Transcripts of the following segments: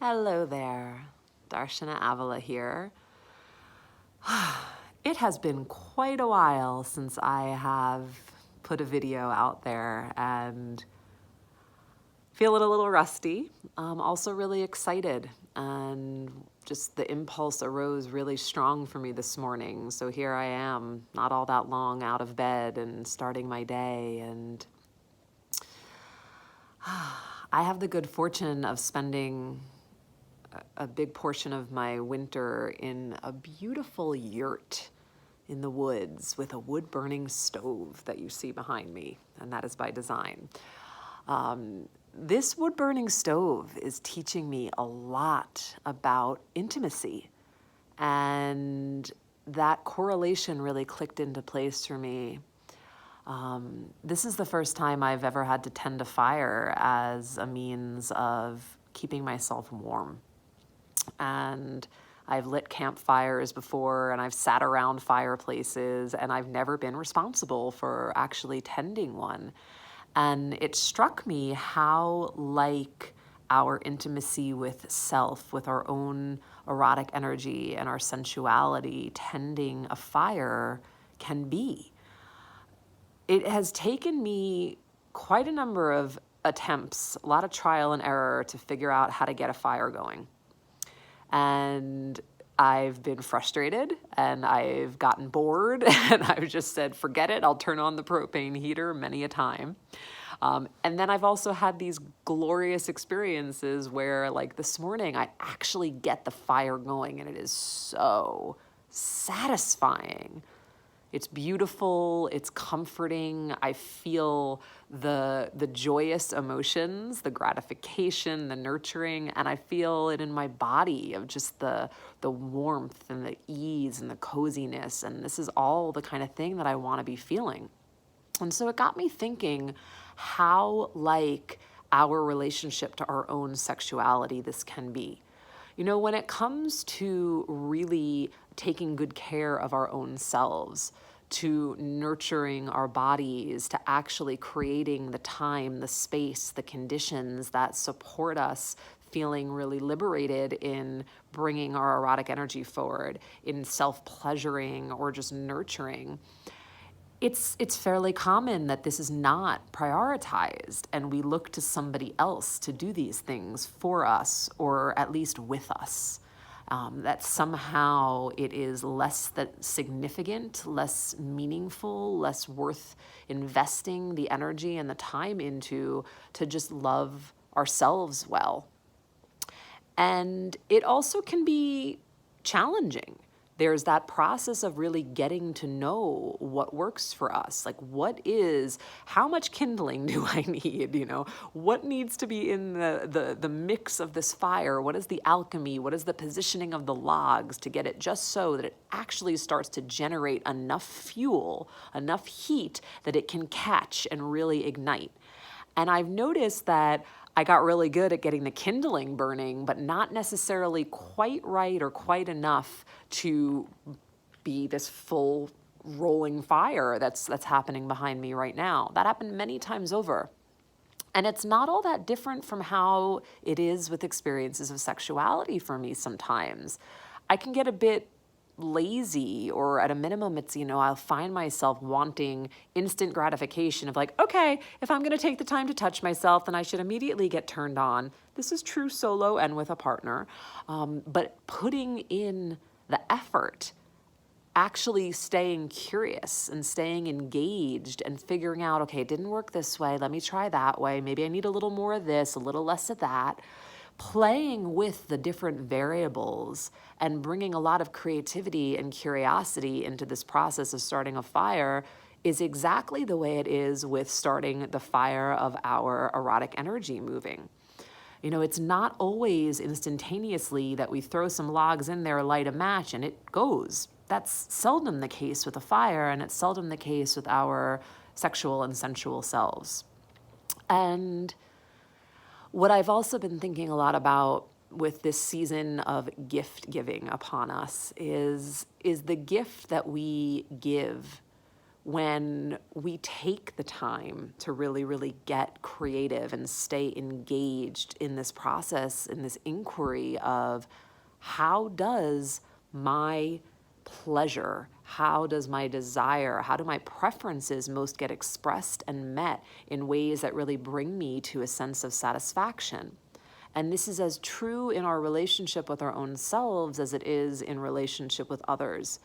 Hello there, Darshana Avala here. It has been quite a while since I have put a video out there and feeling a little rusty. Also really excited, and just the impulse arose really strong for me this morning. So here I am, not all that long out of bed and starting my day, and I have the good fortune of spending a big portion of my winter in a beautiful yurt in the woods with a wood-burning stove that you see behind me, and that is by design. This wood-burning stove is teaching me a lot about intimacy, and that correlation really clicked into place for me. This is the first time I've ever had to tend a fire as a means of keeping myself warm. And I've lit campfires before, and I've sat around fireplaces, and I've never been responsible for actually tending one. And it struck me how like our intimacy with self, with our own erotic energy and our sensuality, tending a fire can be. It has taken me quite a number of attempts, a lot of trial and error to figure out how to get a fire going. And I've been frustrated, and I've gotten bored, and I've just said, forget it, I'll turn on the propane heater many a time. And then I've also had these glorious experiences where, like this morning, I actually get the fire going, and it is so satisfying. It's beautiful, it's comforting. I feel the joyous emotions, the gratification, the nurturing, and I feel it in my body of just the warmth and the ease and the coziness. And this is all the kind of thing that I want to be feeling. And so it got me thinking how like our relationship to our own sexuality this can be. You know, when it comes to really taking good care of our own selves, to nurturing our bodies, to actually creating the time, the space, the conditions that support us feeling really liberated in bringing our erotic energy forward, in self-pleasuring or just nurturing, it's fairly common that this is not prioritized, and we look to somebody else to do these things for us, or at least with us. That somehow it is less that significant, less meaningful, less worth investing the energy and the time into to just love ourselves well. And it also can be challenging. There's that process of really getting to know what works for us. Like, how much kindling do I need? You know, what needs to be in the mix of this fire? What is the alchemy? What is the positioning of the logs to get it just so that it actually starts to generate enough fuel, enough heat that it can catch and really ignite? And I've noticed that I got really good at getting the kindling burning, but not necessarily quite right or quite enough to be this full rolling fire that's happening behind me right now. That happened many times over. And it's not all that different from how it is with experiences of sexuality for me sometimes. I can get a bit lazy, or at a minimum it's, I'll find myself wanting instant gratification of like, okay, if I'm going to take the time to touch myself, then I should immediately get turned on. This is true solo and with a partner. But putting in the effort, actually staying curious and staying engaged and figuring out, okay, it didn't work this way, let me try that way. Maybe I need a little more of this, a little less of that. Playing with the different variables and bringing a lot of creativity and curiosity into this process of starting a fire is exactly the way it is with starting the fire of our erotic energy moving. It's not always instantaneously that we throw some logs in there, light a match, and it goes. That's seldom the case with a fire, and it's seldom the case with our sexual and sensual selves. And what I've also been thinking a lot about with this season of gift giving upon us is the gift that we give when we take the time to really, really get creative and stay engaged in this process, in this inquiry of how does my pleasure, how does my desire, how do my preferences most get expressed and met in ways that really bring me to a sense of satisfaction? And this is as true in our relationship with our own selves as it is in relationship with others.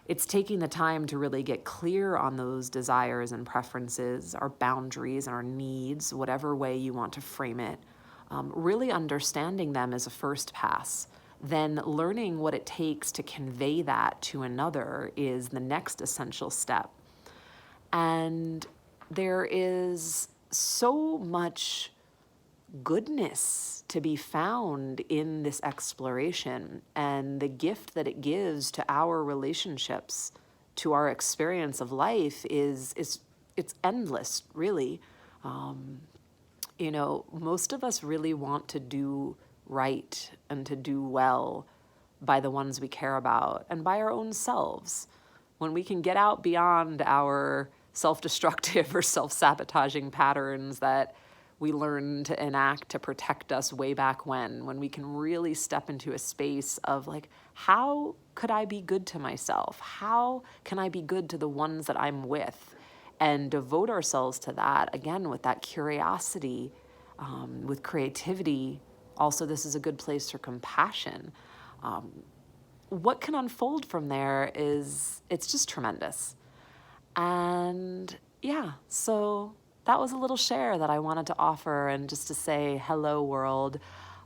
It's taking the time to really get clear on those desires and preferences, our boundaries and our needs, whatever way you want to frame it. Really understanding them is a first pass. Then learning what it takes to convey that to another is the next essential step. And there is so much goodness to be found in this exploration, and the gift that it gives to our relationships, to our experience of life is it's endless, really. Most of us really want to do right and to do well by the ones we care about and by our own selves. When we can get out beyond our self-destructive or self-sabotaging patterns that we learned to enact to protect us way back when we can really step into a space of like, how could I be good to myself? How can I be good to the ones that I'm with? And devote ourselves to that, again, with that curiosity, with creativity. Also, this is a good place for compassion. What can unfold from there it's just tremendous. And yeah, so that was a little share that I wanted to offer, and just to say hello, world.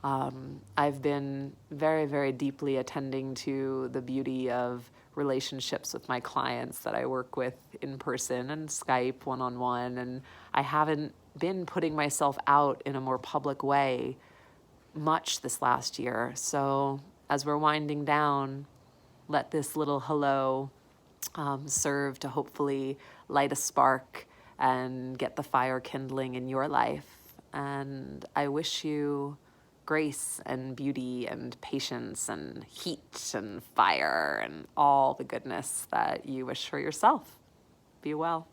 I've been very, very deeply attending to the beauty of relationships with my clients that I work with in person and Skype one-on-one, and I haven't been putting myself out in a more public way much this last year. So as we're winding down, let this little hello serve to hopefully light a spark and get the fire kindling in your life. And I wish you grace and beauty and patience and heat and fire and all the goodness that you wish for yourself. Be well.